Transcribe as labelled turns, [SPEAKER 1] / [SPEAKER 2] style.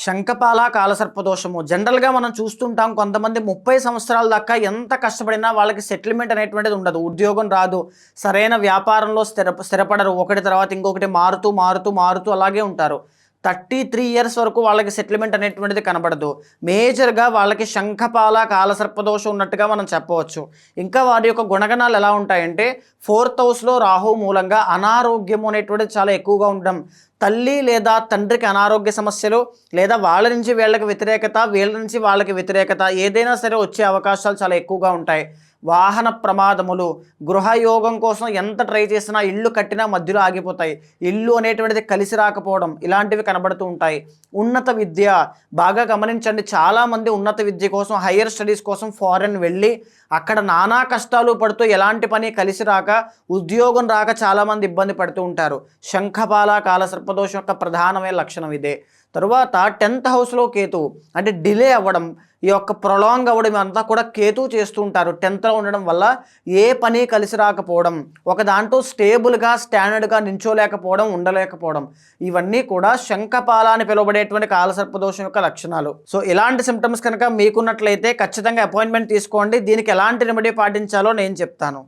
[SPEAKER 1] శంఖపాల కాలసర్పదోషము జనరల్‌గా మనం చూస్తుంటాం. కొంతమంది 30 సంవత్సరాల దాకా ఎంత కష్టపడినా వాళ్ళకి సెటిల్‌మెంట్ అనేటువంటిది ఉండదు. ఉద్యోగం రాదు. సరైన వ్యాపారంలో స్థిరపడరు. ఒకటి తర్వాత ఇంకొకటి మారుతూ, మారుతూ, మారుతూ అలాగే ఉంటారు. 33 ఇయర్స్ వరకు వాళ్ళకి సెటిల్‌మెంట్ అనేటువంటిది కనబడదు. మేజర్‌గా వాళ్ళకి శంఖపాల కాలసర్పదోషం ఉన్నట్టుగా మనం చెప్పవచ్చు. ఇంకా వారి యొక్క గుణగణాలు ఎలా ఉంటాయంటే 4th హౌస్‌లో రాహు మూలంగా అనారోగ్యము అనేటువంటిది చాలా ఎక్కువగా ఉండడం. తల్లి లేదా తండ్రికి అనారోగ్య సమస్యలు, లేదా వాళ్ళ నుంచి వీళ్ళకి వ్యతిరేకత, వీళ్ళ నుంచి వాళ్ళకి వ్యతిరేకత ఏదైనా సరే వచ్చే అవకాశాలు చాలా ఎక్కువగా ఉంటాయి. వాహన ప్రమాదములు, గృహయోగం కోసం ఎంత ట్రై చేసినా ఇల్లు కట్టినా మధ్యలో ఆగిపోతాయి. ఇల్లు అనేటువంటిది కలిసి రాకపోవడం ఇలాంటివి కనబడుతూ ఉంటాయి. ఉన్నత విద్య బాగా గమనించండి. చాలామంది ఉన్నత విద్య కోసం, హయ్యర్ స్టడీస్ కోసం ఫారెన్ వెళ్ళి అక్కడ నానా కష్టాలు పడుతూ ఎలాంటి పని కలిసి రాక, ఉద్యోగం రాక చాలామంది ఇబ్బంది పడుతూ ఉంటారు. శంఖపాల కాలసర్పదోషం యొక్క ప్రధానమైన లక్షణం ఇదే. తరువాత 10th హౌస్లో కేతువు అంటే డిలే అవ్వడం, ఈ యొక్క ప్రొలాంగ్ అవ్వడం అంతా కూడా కేతువు చేస్తూ ఉంటారు. 10th ఉండడం వల్ల ఏ పని కలిసి రాకపోవడం, ఒక దాంట్లో స్టేబుల్గా స్టాండర్డ్గా నించోలేకపోవడం, ఉండలేకపోవడం, ఇవన్నీ కూడా శంఖపాల అని పిలువబడేటువంటి కాలసర్పదోషం యొక్క లక్షణాలు. సో ఇలాంటి సిమ్టమ్స్ కనుక మీకున్నట్లయితే ఖచ్చితంగా అపాయింట్మెంట్ తీసుకోండి. దీనికి ఎలాంటి రెమెడీ పాటించాలో నేను చెప్తాను.